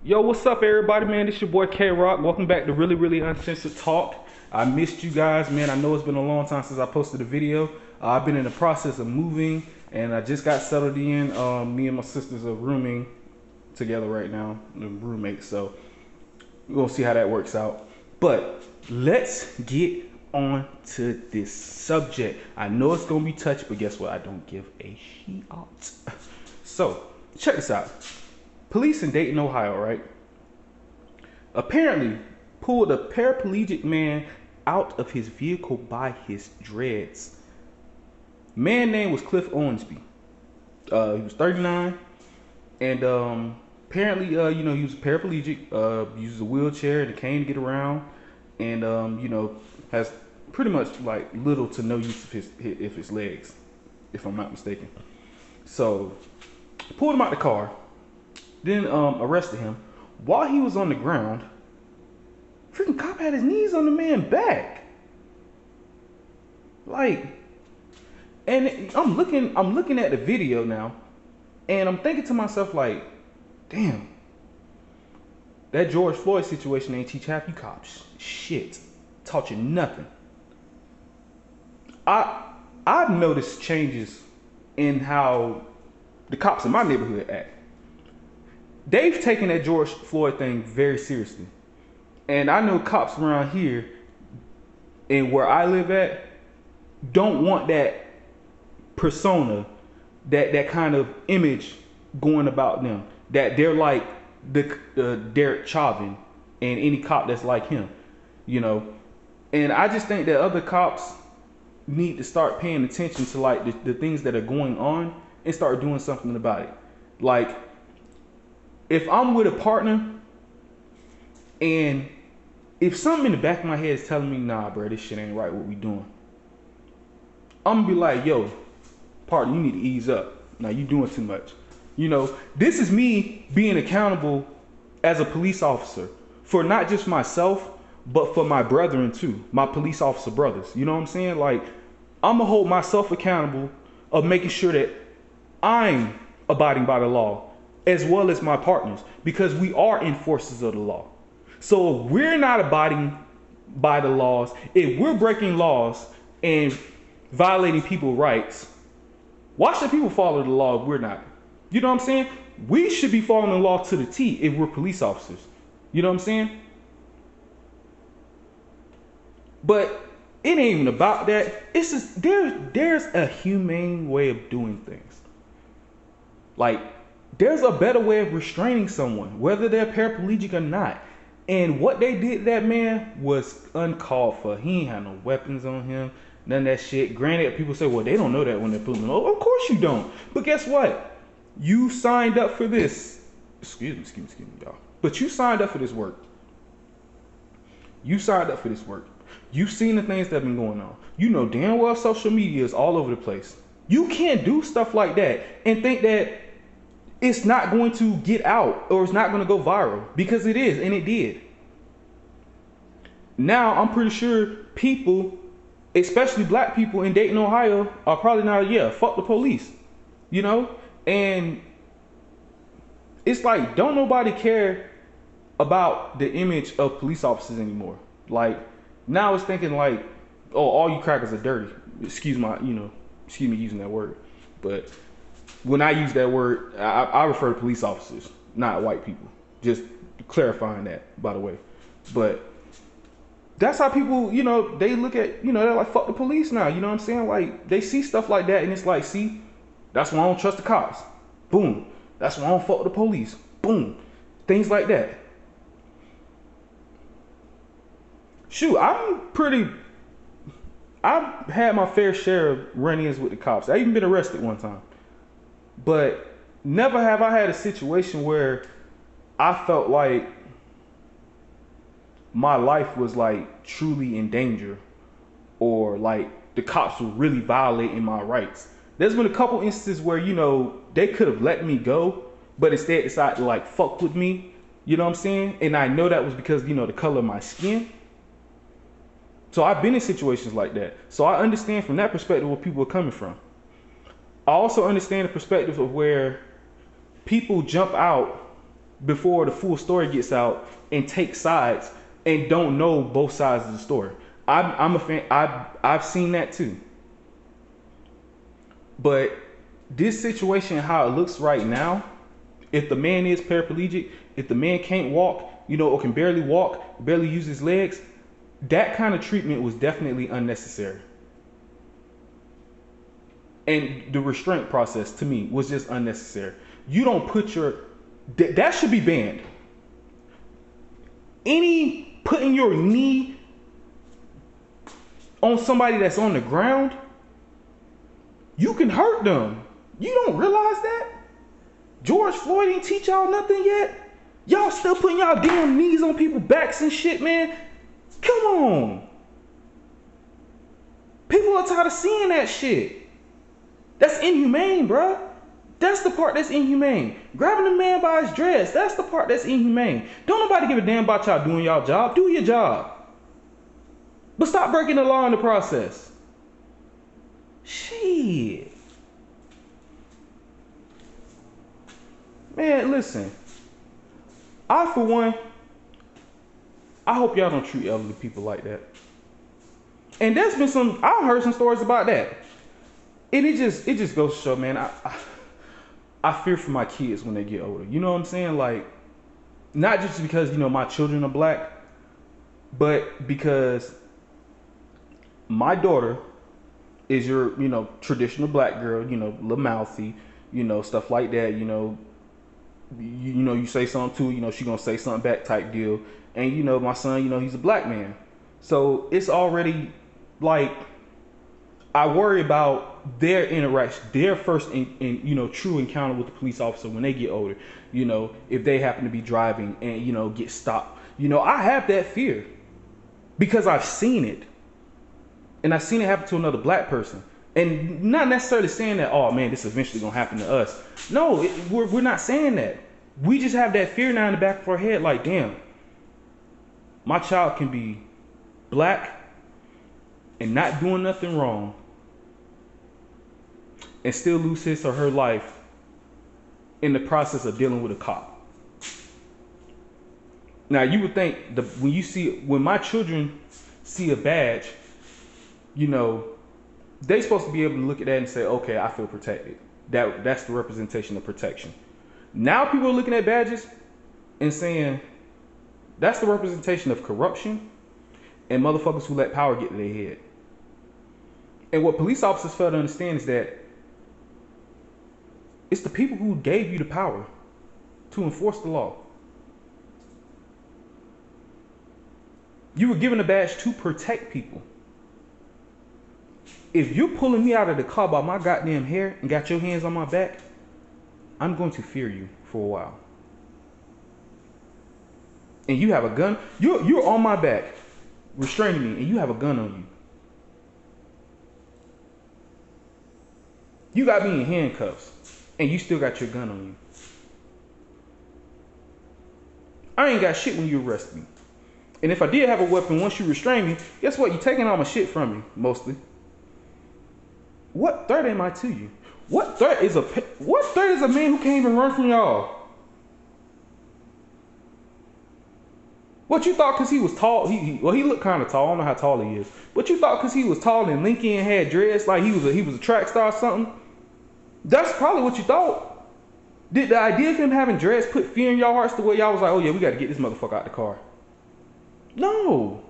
Yo, what's up, everybody, man? This your boy K-Rock. Welcome back to Really Uncensored Talk. I missed you guys, man. I know it's been a long time since I posted a video. I've been in the process of moving, and I just got settled in. Me and my sisters are rooming together right now, the roommates. So we're gonna see how that works out. But let's get on to this subject. I know it's gonna be touchy, but guess what? I don't give a shit. So check this out. Police in Dayton, Ohio, right? Apparently pulled a paraplegic man out of his vehicle by his dreads. Man name was Cliff Owensby. He was 39, and apparently, he was paraplegic. Uses a wheelchair and a cane to get around, and has pretty much like little to no use of his legs, if I'm not mistaken. So pulled him out the car. Then arrested him. While he was on the ground, freaking cop had his knees on the man's back. Like, and I'm looking at the video now, and I'm thinking to myself like, damn, that George Floyd situation ain't teach half you cops shit. Taught you nothing. I've noticed changes in how the cops in my neighborhood act. They've taken that George Floyd thing very seriously. And I know cops around here and where I live at don't want that persona, that kind of image going about them. That they're like the Derek Chauvin and any cop that's like him, you know. And I just think that other cops need to start paying attention to like the things that are going on and start doing something about it. Like, if I'm with a partner and if something in the back of my head is telling me, nah, bro, this shit ain't right, what we doing, I'm gonna be like, yo, partner, you need to ease up. Now you doing too much. You know, this is me being accountable as a police officer for not just myself, but for my brethren too, my police officer brothers. You know what I'm saying? Like, I'm gonna hold myself accountable of making sure that I'm abiding by the law, as well as my partners, because we are enforcers of the law. So if we're not abiding by the laws, if we're breaking laws and violating people's rights, why should people follow the law if we're not? You know what I'm saying? We should be following the law to the T if we're police officers. You know what I'm saying? But it ain't even about that. It's just there's a humane way of doing things. Like, there's a better way of restraining someone, whether they're paraplegic or not. And what they did to that man was uncalled for. He ain't had no weapons on him, none of that shit. Granted, people say, well, they don't know that when they're pulling him over. Of course you don't. But guess what? You signed up for this. Excuse me, y'all. But you signed up for this work. You signed up for this work. You've seen the things that have been going on. You know damn well social media is all over the place. You can't do stuff like that and think that it's not going to get out or it's not going to go viral, because it is, and it did. Now I'm pretty sure people, especially black people in Dayton, Ohio, are probably not, yeah, fuck the police, you know. And it's like, don't nobody care about the image of police officers anymore. Like, now it's thinking like, oh, all you crackers are dirty. Excuse me using that word, but when I use that word, I refer to police officers, not white people. Just clarifying that, by the way. But that's how people, they look at, they're like, fuck the police now. You know what I'm saying? Like, they see stuff like that and it's like, see, that's why I don't trust the cops. Boom. That's why I don't fuck with the police. Boom. Things like that. Shoot, I've had my fair share of run-ins with the cops. I even been arrested one time. But never have I had a situation where I felt like my life was like truly in danger, or like the cops were really violating my rights. There's been a couple instances where, they could have let me go, but instead decided to like fuck with me. You know what I'm saying? And I know that was because, the color of my skin. So I've been in situations like that. So I understand from that perspective where people are coming from. I also understand the perspective of where people jump out before the full story gets out and take sides and don't know both sides of the story. I'm a fan. I've seen that too. But this situation, how it looks right now, if the man is paraplegic, if the man can't walk, or can barely walk, barely use his legs, that kind of treatment was definitely unnecessary. And the restraint process, to me, was just unnecessary. You don't put that should be banned. Any putting your knee on somebody that's on the ground, you can hurt them. You don't realize that? George Floyd didn't teach y'all nothing yet? Y'all still putting y'all damn knees on people's backs and shit, man. Come on. People are tired of seeing that shit. That's inhumane, bruh. That's the part that's inhumane. Grabbing a man by his dress, that's the part that's inhumane. Don't nobody give a damn about y'all doing y'all job. Do your job. But stop breaking the law in the process. Shit. Man, listen. For one, I hope y'all don't treat elderly people like that. And there's been I've heard some stories about that. And it just goes to show, man, I fear for my kids when they get older. You know what I'm saying? Like, not just because, my children are black, but because my daughter is your, traditional black girl, little mouthy, stuff like that, you say something to, she gonna say something back type deal. And, my son, he's a black man. So it's already like, I worry about their interaction, their first, true encounter with the police officer when they get older. If they happen to be driving and get stopped. I have that fear because I've seen it, and I've seen it happen to another black person. And not necessarily saying that, oh man, this is eventually gonna happen to us. No, we're not saying that. We just have that fear now in the back of our head, like, damn, my child can be black and not doing nothing wrong and still lose his or her life in the process of dealing with a cop. Now, you would think when my children see a badge, they supposed to be able to look at that and say, okay, I feel protected. That's the representation of protection. Now people are looking at badges and saying that's the representation of corruption and motherfuckers who let power get to their head. And what police officers fail to understand is that it's the people who gave you the power to enforce the law. You were given a badge to protect people. If you're pulling me out of the car by my goddamn hair and got your hands on my back, I'm going to fear you for a while. And you have a gun, you're on my back, restraining me, and you have a gun on you. You got me in handcuffs, and you still got your gun on you. I ain't got shit when you arrest me. And if I did have a weapon, once you restrain me, guess what? You're taking all my shit from me, mostly. What threat am I to you? What threat is a man who can't even run from y'all? What you thought because he was tall? He looked kind of tall. I don't know how tall he is. But you thought because he was tall and lanky and had dreads, like he was a track star or something? That's probably what you thought. Did the idea of him having dreads put fear in y'all hearts the way y'all was like, oh yeah, we got to get this motherfucker out the car? No.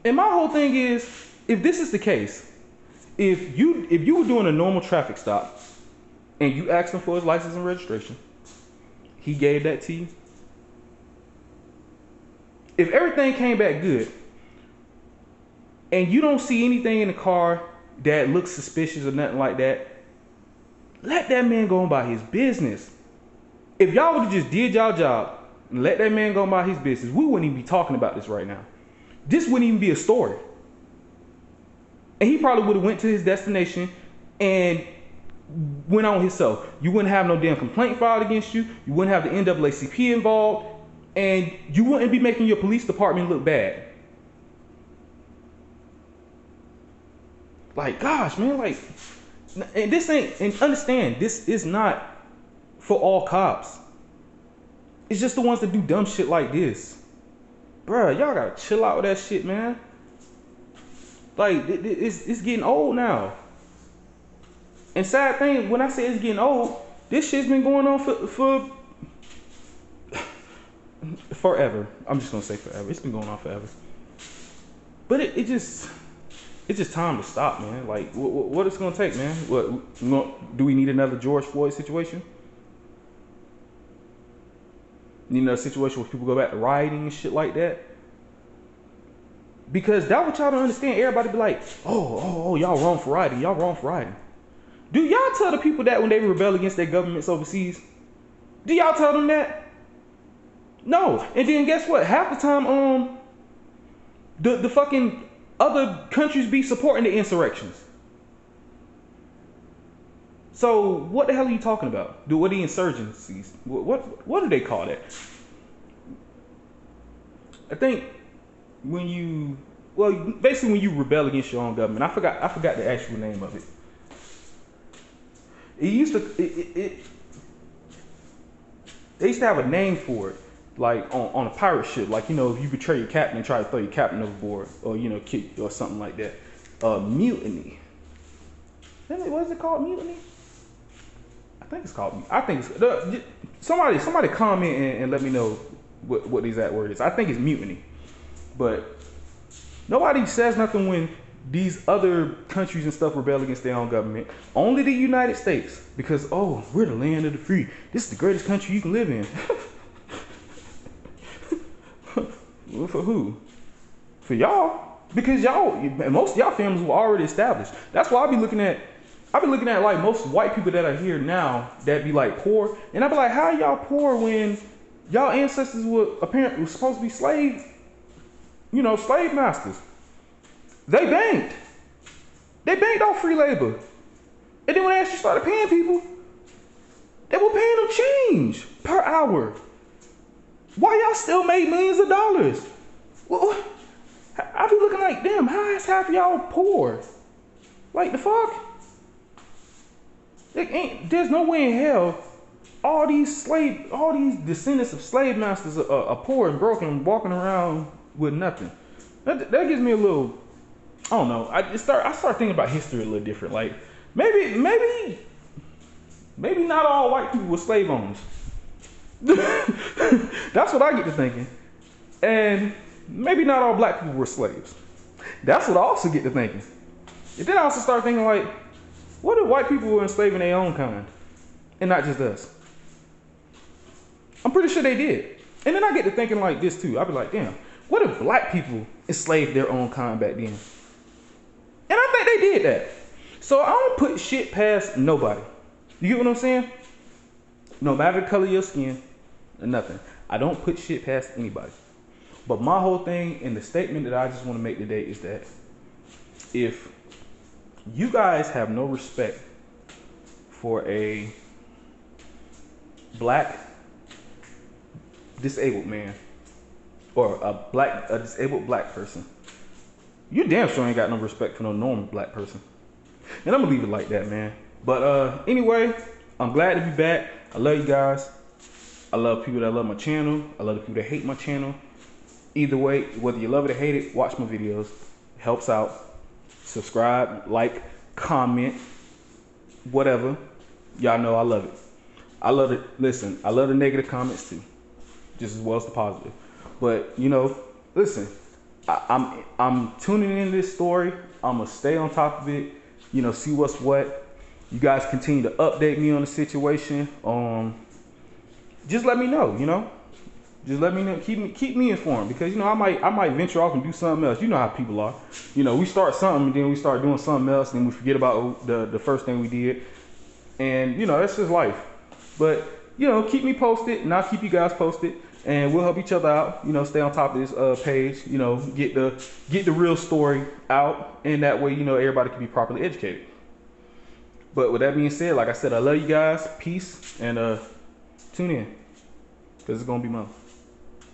And my whole thing is, if this is the case, if you were doing a normal traffic stop and you asked him for his license and registration, he gave that to you. If everything came back good and you don't see anything in the car that looks suspicious or nothing like that, let that man go on by his business. If y'all would have just did y'all job and let that man go on by his business, we wouldn't even be talking about this right now. This wouldn't even be a story. And he probably would have went to his destination and went on himself. You wouldn't have no damn complaint filed against you. You wouldn't have the NAACP involved. And you wouldn't be making your police department look bad. Like, gosh, man, like, and this ain't, and understand, this is not for all cops. It's just the ones that do dumb shit like this. Bruh, y'all gotta chill out with that shit, man. Like, it's getting old now. And sad thing, when I say it's getting old, this shit's been going on for forever. I'm just gonna say forever. It's been going on forever. But it's just time to stop, man. Like, what it's gonna take, man? Do we need another George Floyd situation? Need another situation where people go back to rioting and shit like that? Because that's what y'all don't understand. Everybody be like, oh, y'all wrong for rioting. Y'all wrong for rioting. Do y'all tell the people that when they rebel against their governments overseas? Do y'all tell them that? No. And then guess what? Half the time, the fucking other countries be supporting the insurrections. So what the hell are you talking about? What are the insurgencies? What do they call that? I think basically when you rebel against your own government. I forgot the actual name of it. They used to have a name for it, like on a pirate ship. Like, if you betray your captain and try to throw your captain overboard, or kick or something like that. Mutiny. What is it called? Mutiny? I think it's called. Somebody comment and let me know what the exact word is. I think it's mutiny, but nobody says nothing when these other countries and stuff rebel against their own government. Only the United States, because we're the land of the free. This is the greatest country you can live in. Well, for who? For y'all, because most of y'all families were already established. That's why I be looking at like most white people that are here now that be like poor, and I be like, how y'all poor when y'all ancestors were apparently supposed to be slave masters? They banked off free labor, and then when they actually started paying people, they were paying them change per hour. Why y'all still made millions of dollars? Well, I be looking like, damn, how is half of y'all poor? Like, the fuck? There's no way in hell all these descendants of slave masters are poor and broken and walking around with nothing. That gives me a little, I don't know. I start thinking about history a little different. Like, maybe not all white people were slave owners. That's what I get to thinking. And maybe not all black people were slaves. That's what I also get to thinking. And then I also start thinking, like, what if white people were enslaving their own kind and not just us? I'm pretty sure they did. And then I get to thinking like this too. I'll be like, damn, what if black people enslaved their own kind back then? And I think they did that. So I don't put shit past nobody. You get what I'm saying? No matter the color of your skin or nothing. I don't put shit past anybody. But my whole thing and the statement that I just want to make today is that if you guys have no respect for a black disabled man or a disabled black person, you damn sure ain't got no respect for no normal black person. And I'm gonna leave it like that, man. But anyway, I'm glad to be back. I love you guys. I love people that love my channel. I love the people that hate my channel. Either way, whether you love it or hate it, watch my videos. It helps out. Subscribe, like, comment, whatever. Y'all know I love it. I love it. Listen, I love the negative comments too, just as well as the positive. But listen, I'm tuning in this story. I'm gonna stay on top of it. See what's what. You guys continue to update me on the situation. Just let me know. Just let me know. Keep me informed, because I might venture off and do something else. You know how people are. We start something and then we start doing something else, and then we forget about the first thing we did. And that's just life. But keep me posted, and I'll keep you guys posted, and we'll help each other out. Stay on top of this page. Get the real story out, and that way everybody can be properly educated. But with that being said, like I said, I love you guys. Peace, and tune in, because it's gonna be more.